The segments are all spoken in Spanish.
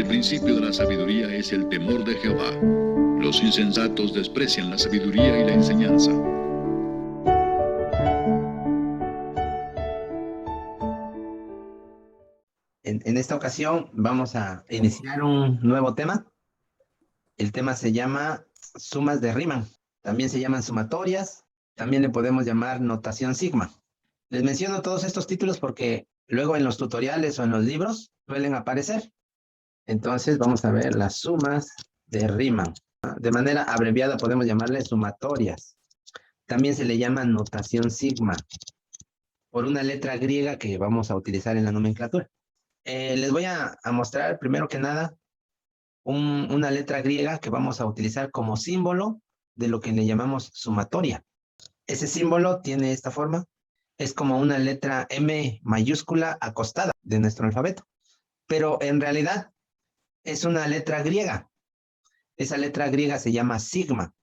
El principio de la sabiduría es el temor de Jehová. Los insensatos desprecian la sabiduría y la enseñanza. En esta ocasión vamos a iniciar un nuevo tema. El tema se llama sumas de Riemann. También se llaman sumatorias. También le podemos llamar notación sigma. Les menciono todos estos títulos porque luego en los tutoriales o en los libros suelen aparecer. Entonces vamos a ver las sumas de Riemann. De manera abreviada podemos llamarle sumatorias. También se le llama notación sigma, por una letra griega que vamos a utilizar en la nomenclatura. Les voy a mostrar primero que nada una letra griega que vamos a utilizar como símbolo de lo que le llamamos sumatoria. Ese símbolo tiene esta forma. Es como una letra M mayúscula acostada de nuestro alfabeto. Pero en realidad es una letra griega. Esa letra griega se llama sigma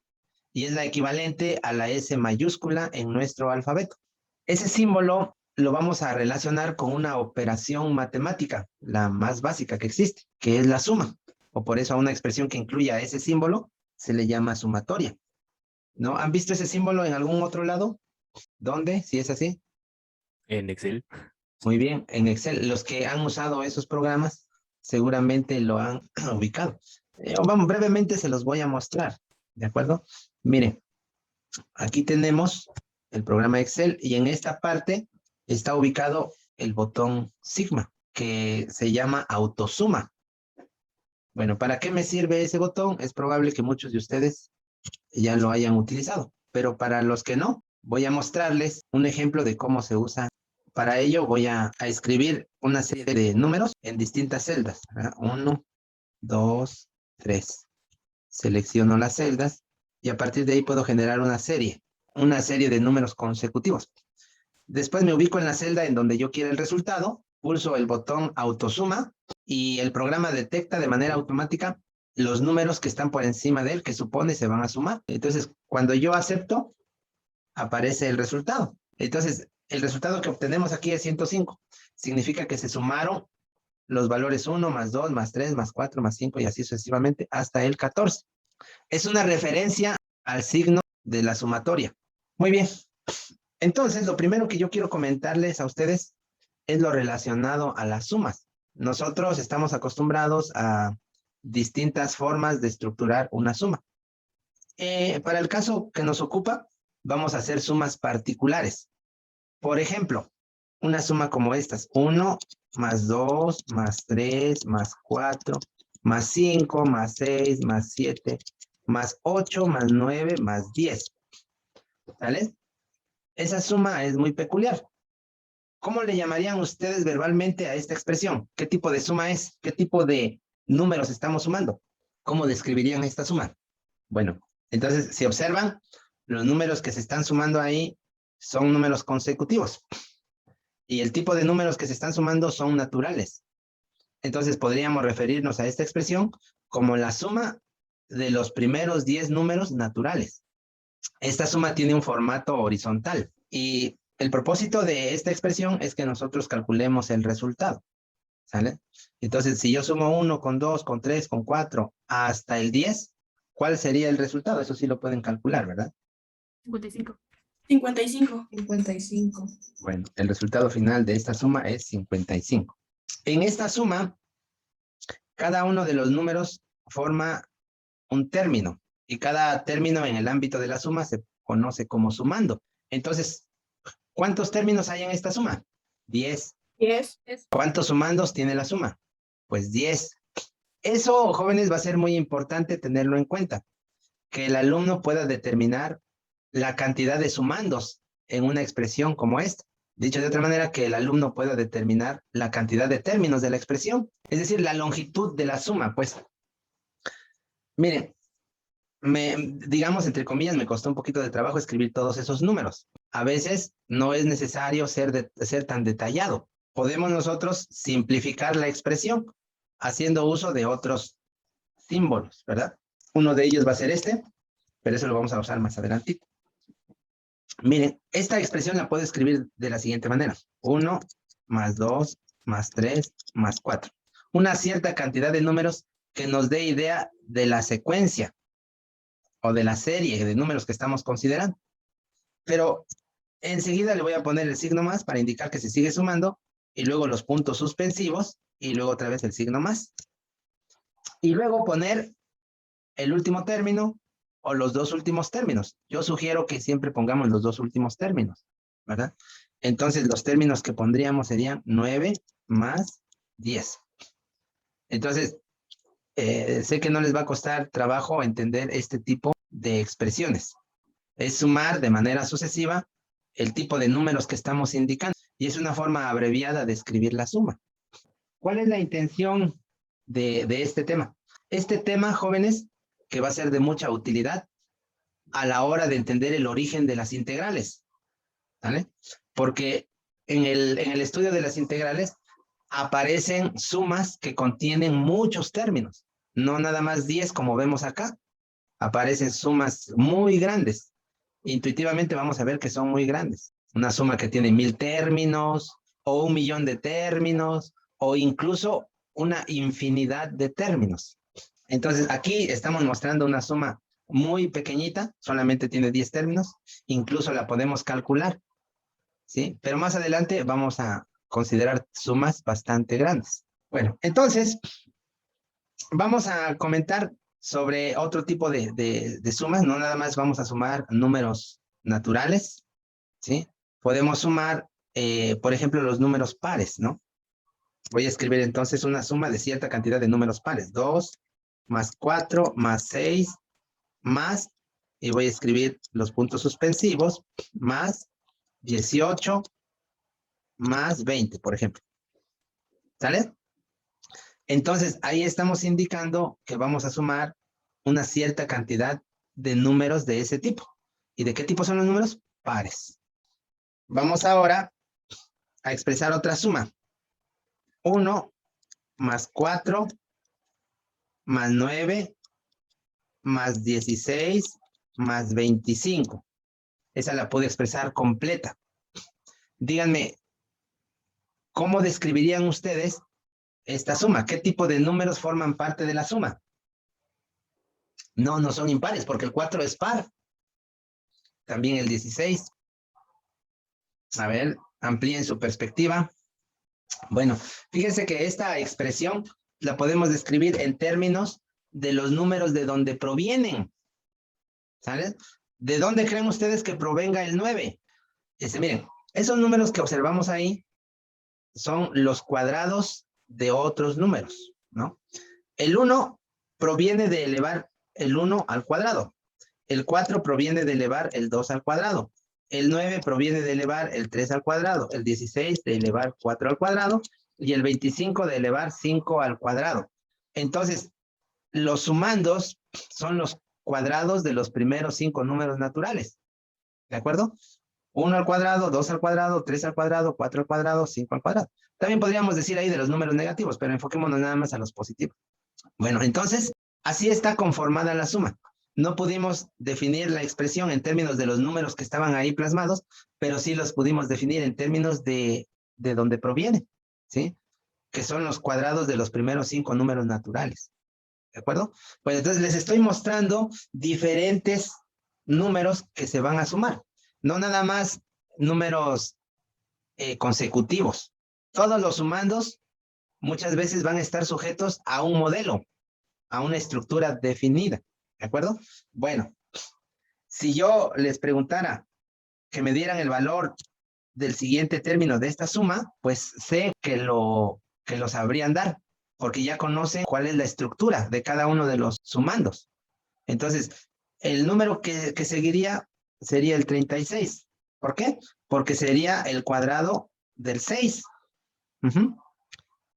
y es la equivalente a la S mayúscula en nuestro alfabeto. Ese símbolo lo vamos a relacionar con una operación matemática, la más básica que existe, que es la suma. O por eso a una expresión que incluya ese símbolo se le llama sumatoria. ¿No? ¿Han visto ese símbolo en algún otro lado? ¿Dónde? Si es así. En Excel. Muy bien, en Excel. Los que han usado esos programas seguramente lo han ubicado. Vamos, brevemente se los voy a mostrar, ¿de acuerdo? Miren, aquí tenemos el programa Excel y en esta parte está ubicado el botón sigma, que se llama autosuma. Bueno, ¿para qué me sirve ese botón? Es probable que muchos de ustedes ya lo hayan utilizado, pero para los que no, voy a mostrarles un ejemplo de cómo se usa. Para ello voy a escribir una serie de números en distintas celdas. 1, 2, 3. Selecciono las celdas y a partir de ahí puedo generar una serie de números consecutivos. Después me ubico en la celda en donde yo quiero el resultado, pulso el botón autosuma y el programa detecta de manera automática los números que están por encima de él, que supone se van a sumar. Entonces, cuando yo acepto, aparece el resultado. Entonces, el resultado que obtenemos aquí es 105. Significa que se sumaron los valores 1, más 2, más 3, más 4, más 5 y así sucesivamente hasta el 14. Es una referencia al signo de la sumatoria. Muy bien. Entonces, lo primero que yo quiero comentarles a ustedes es lo relacionado a las sumas. Nosotros estamos acostumbrados a distintas formas de estructurar una suma. Para el caso que nos ocupa, vamos a hacer sumas particulares. Por ejemplo, una suma como estas: 1 más 2 más 3 más 4 más 5 más 6 más 7 más 8 más 9 más 10. ¿Sale? Esa suma es muy peculiar. ¿Cómo le llamarían ustedes verbalmente a esta expresión? ¿Qué tipo de suma es? ¿Qué tipo de números estamos sumando? ¿Cómo describirían esta suma? Bueno, entonces, si observan, los números que se están sumando ahí son números consecutivos. Y el tipo de números que se están sumando son naturales. Entonces, podríamos referirnos a esta expresión como la suma de los primeros 10 números naturales. Esta suma tiene un formato horizontal y el propósito de esta expresión es que nosotros calculemos el resultado, ¿sale? Entonces, si yo sumo 1 con 2, con 3, con 4, hasta el 10, ¿cuál sería el resultado? Eso sí lo pueden calcular, ¿verdad? 55. 55. 55. Bueno, el resultado final de esta suma es 55. En esta suma, cada uno de los números forma un término y cada término en el ámbito de la suma se conoce como sumando. Entonces, ¿cuántos términos hay en esta suma? 10. 10. ¿Cuántos sumandos tiene la suma? Pues 10. Eso, jóvenes, va a ser muy importante tenerlo en cuenta, que el alumno pueda determinar la cantidad de sumandos en una expresión como esta. Dicho de otra manera, que el alumno pueda determinar la cantidad de términos de la expresión, es decir, la longitud de la suma, pues. Miren, digamos, entre comillas, me costó un poquito de trabajo escribir todos esos números. A veces no es necesario ser tan detallado. Podemos nosotros simplificar la expresión haciendo uso de otros símbolos, ¿verdad? Uno de ellos va a ser este, pero eso lo vamos a usar más adelante. Miren, esta expresión la puedo escribir de la siguiente manera: 1 más 2 más 3 más 4. una cierta cantidad de números que nos dé idea de la secuencia o de la serie de números que estamos considerando. Pero enseguida le voy a poner el signo más para indicar que se sigue sumando, y luego los puntos suspensivos, y luego otra vez el signo más. Y luego poner el último término o los dos últimos términos. Yo sugiero que siempre pongamos los dos últimos términos, ¿verdad? Entonces los términos que pondríamos serían 9 más 10. Entonces, sé que no les va a costar trabajo entender este tipo de expresiones. Es sumar de manera sucesiva el tipo de números que estamos indicando, y es una forma abreviada de escribir la suma. ¿Cuál es la intención de este tema? Este tema, jóvenes, que va a ser de mucha utilidad a la hora de entender el origen de las integrales, ¿vale? Porque en el estudio de las integrales aparecen sumas que contienen muchos términos, no nada más 10 como vemos acá. Aparecen sumas muy grandes. Intuitivamente vamos a ver que son muy grandes. Una suma que tiene 1000 términos, o 1.000.000 de términos, o incluso una infinidad de términos. Entonces aquí estamos mostrando una suma muy pequeñita, solamente tiene 10 términos, incluso la podemos calcular, ¿sí? Pero más adelante vamos a considerar sumas bastante grandes. Bueno, entonces vamos a comentar sobre otro tipo de sumas. No nada más vamos a sumar números naturales, ¿sí? Podemos sumar, por ejemplo, los números pares, ¿no? Voy a escribir entonces una suma de cierta cantidad de números pares. 2 más 4 más 6 más, y voy a escribir los puntos suspensivos, más 18 más 20, por ejemplo. ¿Sale? Entonces, ahí estamos indicando que vamos a sumar una cierta cantidad de números de ese tipo. ¿Y de qué tipo son los números? Pares. Vamos ahora a expresar otra suma. 1 más 4 más 9 más 16 más 25. Esa la puedo expresar completa. Díganme, ¿cómo describirían ustedes esta suma? ¿Qué tipo de números forman parte de la suma? No, no son impares, porque el 4 es par. También el 16. A ver, amplíen su perspectiva. Bueno, fíjense que esta expresión la podemos describir en términos de los números de donde provienen. ¿Sale? ¿De dónde creen ustedes que provenga el 9? Miren, esos números que observamos ahí son los cuadrados de otros números, ¿no? El 1 proviene de elevar el 1 al cuadrado. El 4 proviene de elevar el 2 al cuadrado. El 9 proviene de elevar el 3 al cuadrado. El 16 de elevar 4 al cuadrado. Y el 25 de elevar 5 al cuadrado. Entonces, los sumandos son los cuadrados de los primeros 5 números naturales. ¿De acuerdo? 1 al cuadrado, 2 al cuadrado, 3 al cuadrado, 4 al cuadrado, 5 al cuadrado. También podríamos decir ahí de los números negativos, pero enfoquémonos nada más a los positivos. Bueno, entonces, así está conformada la suma. No pudimos definir la expresión en términos de los números que estaban ahí plasmados, pero sí los pudimos definir en términos de dónde proviene, ¿sí? Que son los cuadrados de los primeros 5 números naturales. ¿De acuerdo? Pues entonces les estoy mostrando diferentes números que se van a sumar. No nada más números consecutivos. Todos los sumandos muchas veces van a estar sujetos a un modelo, a una estructura definida. ¿De acuerdo? Bueno, si yo les preguntara que me dieran el valor del siguiente término de esta suma, pues sé que lo sabrían dar, porque ya conocen cuál es la estructura de cada uno de los sumandos. Entonces, el número que seguiría sería el 36. ¿Por qué? Porque sería el cuadrado del 6.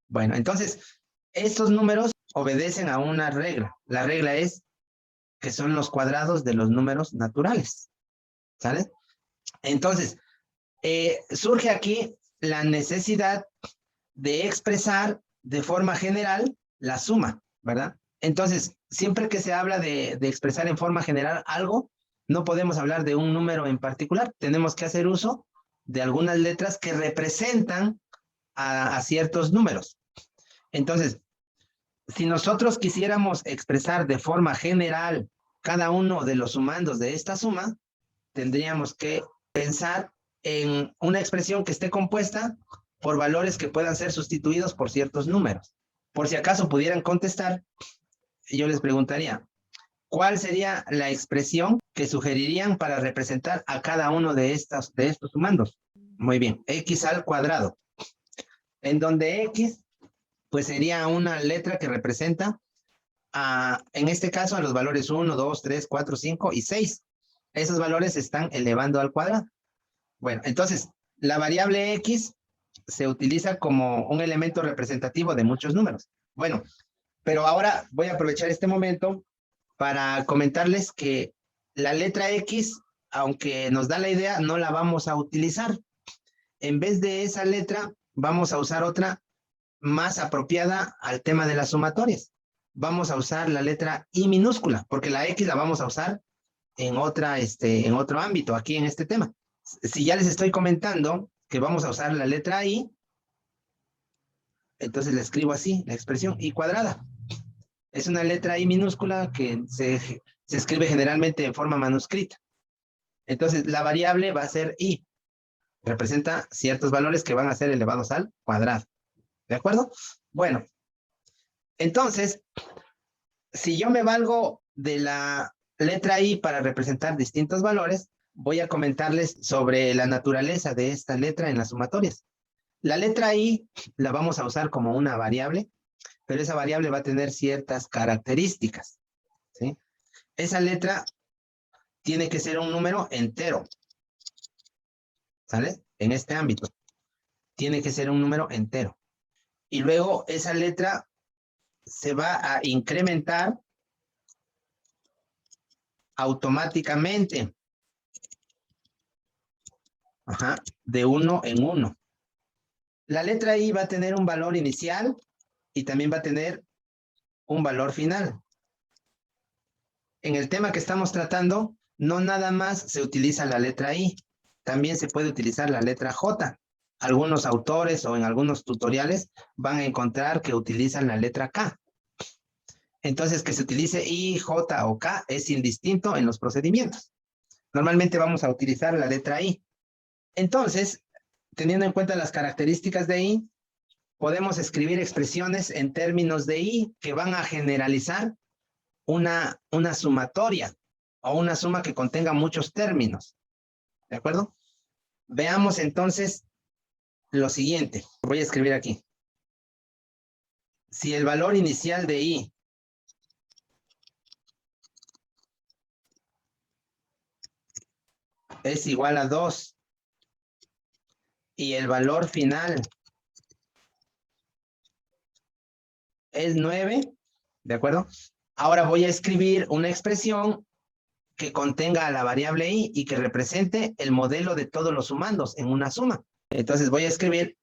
Bueno, entonces, estos números obedecen a una regla. La regla es que son los cuadrados de los números naturales. ¿Sale? Entonces, surge aquí la necesidad de expresar de forma general la suma, ¿verdad? Entonces, siempre que se habla de expresar en forma general algo, no podemos hablar de un número en particular. Tenemos que hacer uso de algunas letras que representan a ciertos números. Entonces, si nosotros quisiéramos expresar de forma general cada uno de los sumandos de esta suma, tendríamos que pensar en una expresión que esté compuesta por valores que puedan ser sustituidos por ciertos números. Por si acaso pudieran contestar, yo les preguntaría, ¿cuál sería la expresión que sugerirían para representar a cada uno de estos sumandos? Muy bien, x al cuadrado, en donde x pues sería una letra que representa en este caso a los valores 1, 2, 3, 4, 5 y 6. Esos valores se están elevando al cuadrado. Bueno, entonces la variable x se utiliza como un elemento representativo de muchos números. Bueno, pero ahora voy a aprovechar este momento para comentarles que la letra X, aunque nos da la idea, no la vamos a utilizar. En vez de esa letra, vamos a usar otra más apropiada al tema de las sumatorias. Vamos a usar la letra I minúscula, porque la X la vamos a usar en otro ámbito, aquí en este tema. Si ya les estoy comentando que vamos a usar la letra I, entonces le escribo así, la expresión I cuadrada. Es una letra I minúscula que se escribe generalmente en forma manuscrita. Entonces, la variable va a ser I. Representa ciertos valores que van a ser elevados al cuadrado. ¿De acuerdo? Bueno, entonces, si yo me valgo de la letra I para representar distintos valores, voy a comentarles sobre la naturaleza de esta letra en las sumatorias. La letra I la vamos a usar como una variable, pero esa variable va a tener ciertas características, ¿sí? Esa letra tiene que ser un número entero, ¿sale? En este ámbito, tiene que ser un número entero. Y luego esa letra se va a incrementar automáticamente, de 1 en 1. La letra I va a tener un valor inicial y también va a tener un valor final. En el tema que estamos tratando, no nada más se utiliza la letra I, también se puede utilizar la letra J. Algunos autores o en algunos tutoriales van a encontrar que utilizan la letra K. Entonces, que se utilice I, J o K es indistinto en los procedimientos. Normalmente vamos a utilizar la letra I. Entonces, teniendo en cuenta las características de I, podemos escribir expresiones en términos de I que van a generalizar una sumatoria o una suma que contenga muchos términos. ¿De acuerdo? Veamos entonces lo siguiente. Voy a escribir aquí. Si el valor inicial de I es igual a 2 y el valor final es 9, ¿de acuerdo? Ahora voy a escribir una expresión que contenga a la variable I y que represente el modelo de todos los sumandos en una suma. Entonces voy a escribir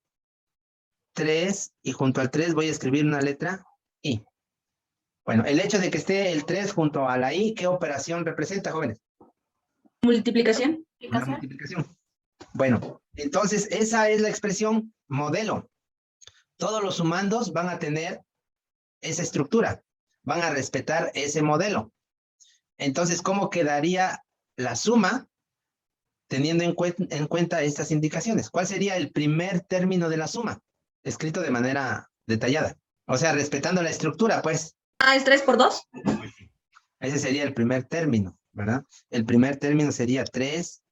3 y junto al 3 voy a escribir una letra I. Bueno, el hecho de que esté el 3 junto a la I, ¿qué operación representa, jóvenes? Multiplicación. Una multiplicación. Bueno, entonces esa es la expresión modelo. Todos los sumandos van a tener esa estructura, van a respetar ese modelo. Entonces, ¿cómo quedaría la suma teniendo en cuenta estas indicaciones? ¿Cuál sería el primer término de la suma? Escrito de manera detallada. O sea, respetando la estructura, pues. Ah, ¿es 3 por 2? Ese sería el primer término, ¿verdad? El primer término sería 3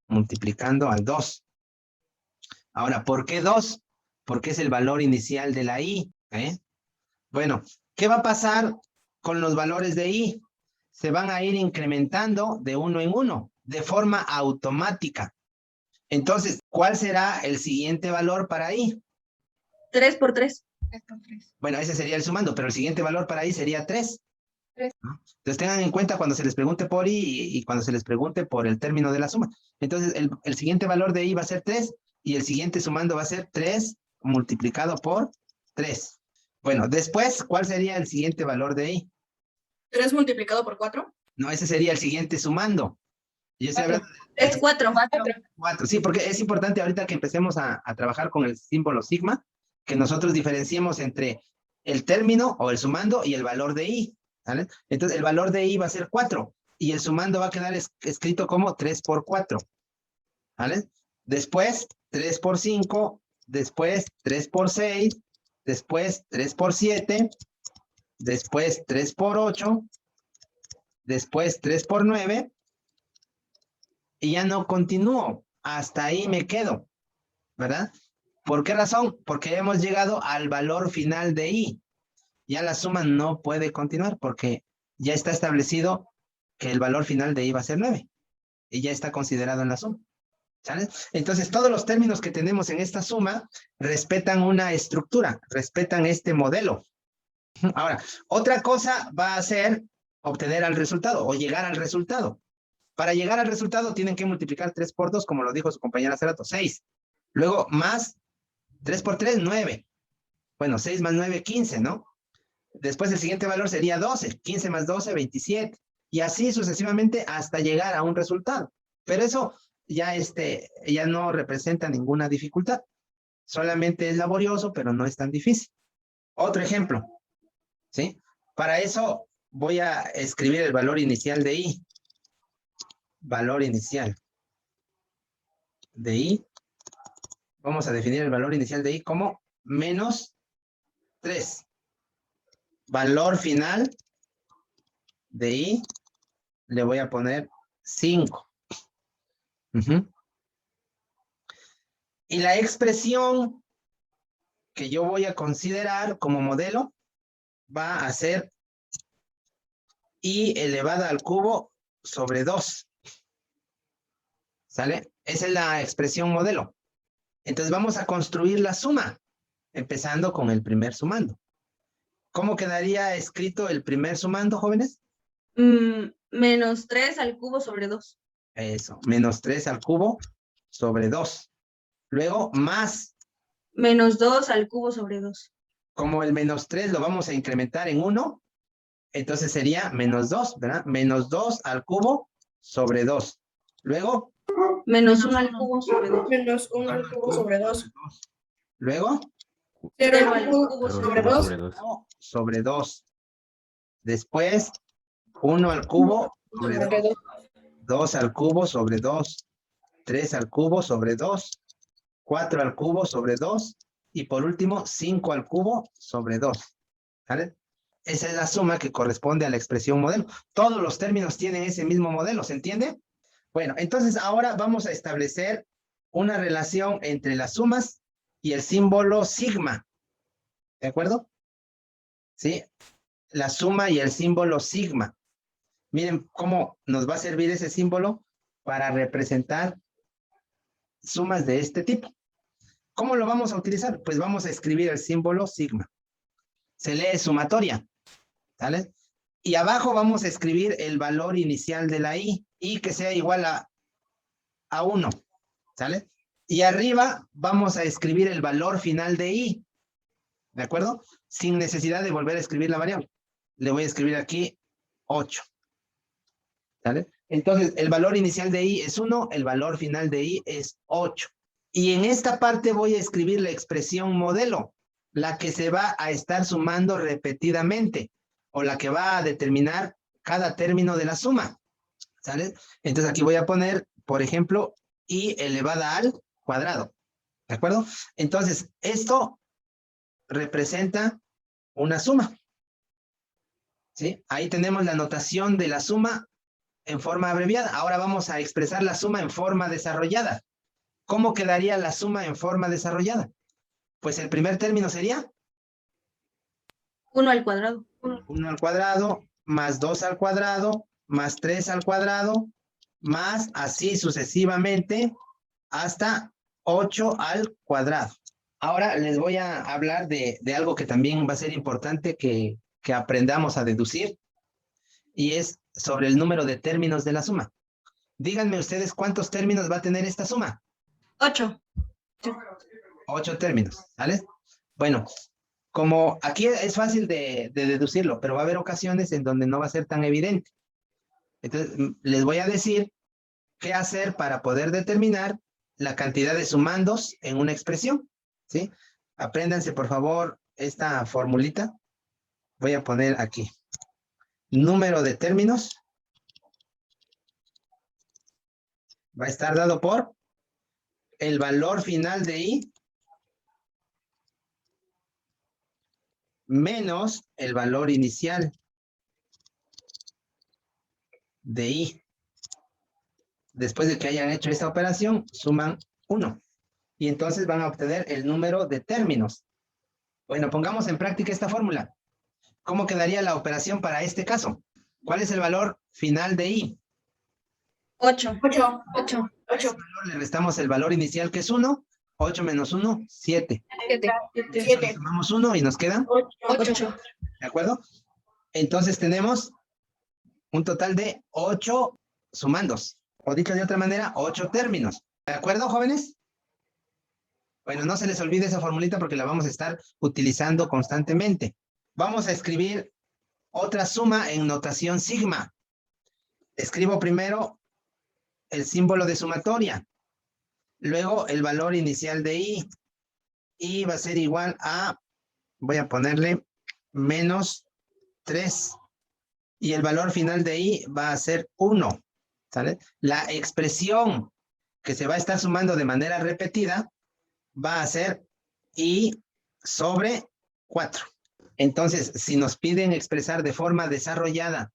multiplicando al 2. Ahora, ¿por qué 2? Porque es el valor inicial de la I, ¿eh? Bueno, ¿qué va a pasar con los valores de I? Se van a ir incrementando de 1 en 1, de forma automática. Entonces, ¿cuál será el siguiente valor para I? 3 por 3. 3 por 3. Bueno, ese sería el sumando, pero el siguiente valor para I sería 3. 3. ¿No? Entonces, tengan en cuenta cuando se les pregunte por I y cuando se les pregunte por el término de la suma. Entonces, el siguiente valor de I va a ser 3 y el siguiente sumando va a ser 3 multiplicado por 3. Bueno, después, ¿cuál sería el siguiente valor de I? 3 multiplicado por 4. No, ese sería el siguiente sumando. Yo estoy hablando Es 4. 4. Sí, porque es importante ahorita que empecemos a trabajar con el símbolo sigma, que nosotros diferenciemos entre el término o el sumando y el valor de i, ¿vale? Entonces, el valor de i va a ser 4 y el sumando va a quedar escrito como 3 por 4, ¿vale? Después, 3 por 5, después 3 por 6, después 3 por 7, después 3 por 8, después 3 por 9, y ya no continúo, hasta ahí me quedo, ¿verdad? ¿Por qué razón? Porque hemos llegado al valor final de i. Ya la suma no puede continuar porque ya está establecido que el valor final de i va a ser 9 y ya está considerado en la suma, ¿sabes? Entonces, todos los términos que tenemos en esta suma respetan una estructura, respetan este modelo. Ahora, otra cosa va a ser obtener al resultado o llegar al resultado. Para llegar al resultado tienen que multiplicar 3 por 2, como lo dijo su compañera hace rato, 6. Luego más 3 por 3, 9. Bueno, 6 más 9, 15, ¿no? Después el siguiente valor sería 12. 15 más 12, 27. Y así sucesivamente hasta llegar a un resultado. Pero eso ya no representa ninguna dificultad. Solamente es laborioso, pero no es tan difícil. Otro ejemplo, ¿sí? Para eso voy a escribir el valor inicial de i. Valor inicial de i. Vamos a definir el valor inicial de i como menos 3. Valor final de i le voy a poner 5. Y la expresión que yo voy a considerar como modelo va a ser i elevada al cubo sobre 2. ¿Sale? Esa es la expresión modelo. Entonces vamos a construir la suma, empezando con el primer sumando. ¿Cómo quedaría escrito el primer sumando, jóvenes? Menos 3 al cubo sobre 2. Eso, menos 3 al cubo sobre 2. Luego, más. Menos 2 al cubo sobre 2. Como el menos 3 lo vamos a incrementar en 1, entonces sería menos 2, ¿verdad? Menos 2 al cubo sobre 2. Luego. Menos 1 al cubo sobre 2. Menos 1 al cubo sobre 2. Luego. 0 al cubo sobre 2. Sobre 2. Después, 1 al cubo sobre 2. 2 al cubo sobre 2. 3 al cubo sobre 2. 4 al cubo sobre 2. Y por último, 5 al cubo sobre 2. ¿Vale? Esa es la suma que corresponde a la expresión modelo. Todos los términos tienen ese mismo modelo, ¿se entiende? Bueno, entonces ahora vamos a establecer una relación entre las sumas y el símbolo sigma. ¿De acuerdo? ¿Sí? La suma y el símbolo sigma. Miren cómo nos va a servir ese símbolo para representar sumas de este tipo. ¿Cómo lo vamos a utilizar? Pues vamos a escribir el símbolo sigma. Se lee sumatoria, ¿sale? Y abajo vamos a escribir el valor inicial de la i que sea igual a 1, ¿sale? Y arriba vamos a escribir el valor final de i, ¿de acuerdo? Sin necesidad de volver a escribir la variable. Le voy a escribir aquí 8, ¿sale? Entonces, el valor inicial de i es 1, el valor final de i es 8. Y en esta parte voy a escribir la expresión modelo, la que se va a estar sumando repetidamente, o la que va a determinar cada término de la suma, ¿sale? Entonces aquí voy a poner, por ejemplo, i elevada al cuadrado, ¿de acuerdo? Entonces, esto representa una suma, ¿sí? Ahí tenemos la notación de la suma en forma abreviada. Ahora vamos a expresar la suma en forma desarrollada. ¿Cómo quedaría la suma en forma desarrollada? Pues el primer término sería 1 al cuadrado. 1 al cuadrado, más 2 al cuadrado, más 3 al cuadrado, más así sucesivamente hasta 8 al cuadrado. Ahora les voy a hablar de algo que también va a ser importante que aprendamos a deducir, y es sobre el número de términos de la suma. Díganme ustedes cuántos términos va a tener esta suma. 8. 8 términos, ¿vale? Bueno, como aquí es fácil de deducirlo, pero va a haber ocasiones en donde no va a ser tan evidente. Entonces, les voy a decir qué hacer para poder determinar la cantidad de sumandos en una expresión, ¿sí? Apréndanse, por favor, esta formulita. Voy a poner aquí. Número de términos va a estar dado por el valor final de I menos el valor inicial de I. Después de que hayan hecho esta operación, suman 1. Y entonces van a obtener el número de términos. Bueno, pongamos en práctica esta fórmula. ¿Cómo quedaría la operación para este caso? ¿Cuál es el valor final de I? 8. 8. A ese valor le restamos el valor inicial, que es 1. 8 menos 1, 7. 7. Sumamos 1 y nos quedan, 8. ¿de acuerdo? Entonces tenemos un total de 8 sumandos. O dicho de otra manera, 8 términos. ¿De acuerdo, jóvenes? Bueno, no se les olvide esa formulita porque la vamos a estar utilizando constantemente. Vamos a escribir otra suma en notación sigma. Escribo primero el símbolo de sumatoria. Luego el valor inicial de I. Y va a ser igual a, voy a ponerle menos 3. Y el valor final de I va a ser 1. ¿Sale? La expresión que se va a estar sumando de manera repetida va a ser I sobre 4. Entonces, si nos piden expresar de forma desarrollada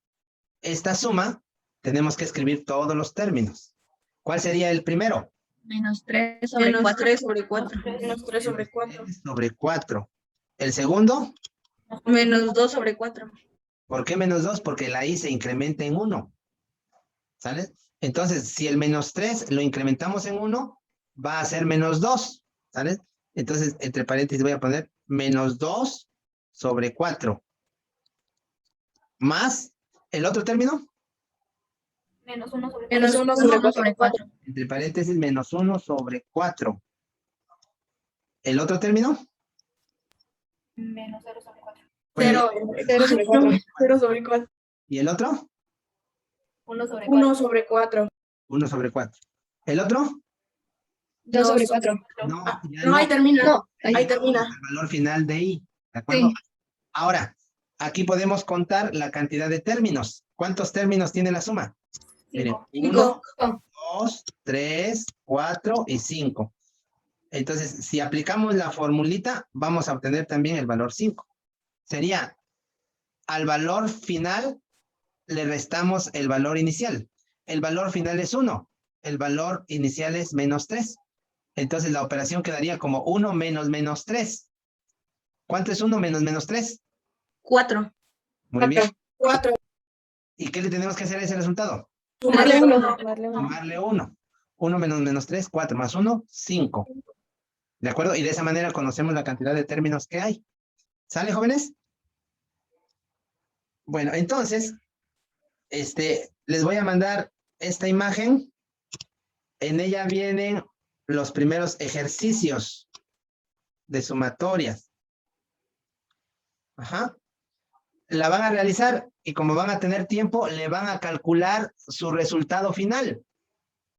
esta suma, tenemos que escribir todos los términos. ¿Cuál sería el primero? Menos 3 sobre 4. 3 sobre 4. Menos 3 sobre 4. Sobre 4. ¿El segundo? Menos 2 sobre 4. ¿Por qué menos 2? Porque la I se incrementa en 1. ¿Sale? Entonces, si el menos 3 lo incrementamos en 1, va a ser menos 2. ¿Sale? Entonces, entre paréntesis voy a poner menos 2 sobre 4. Más, ¿el otro término? Menos 1 sobre 4. Menos 1 sobre 4. Entre paréntesis, menos 1 sobre 4. ¿El otro término? Menos 0 sobre 4. 0. 0 sobre 4. 0 sobre 4. ¿Y el otro? 1 sobre 4. 1 sobre 4. 1 sobre 4. ¿El otro? 2 sobre 4. No, ya No, ahí termina. No, ahí termina. El valor final de I. ¿De acuerdo? Sí. Ahora, aquí podemos contar la cantidad de términos. ¿Cuántos términos tiene la suma? Miren, 1, 2, 3, 4 y 5. Entonces, si aplicamos la formulita, vamos a obtener también el valor 5. Sería, al valor final le restamos el valor inicial. El valor final es 1. El valor inicial es menos 3. Entonces, la operación quedaría como 1 menos menos 3. ¿Cuánto es 1 menos menos 3? 4. Muy bien. 4. ¿Y qué le tenemos que hacer a ese resultado? Sumarle 1. Sumarle 1. 1 menos menos 3, 4 más 1, 5. ¿De acuerdo? Y de esa manera conocemos la cantidad de términos que hay. ¿Sale, jóvenes? Bueno, entonces, les voy a mandar esta imagen. En ella vienen los primeros ejercicios de sumatorias. Ajá. La van a realizar y como van a tener tiempo, le van a calcular su resultado final.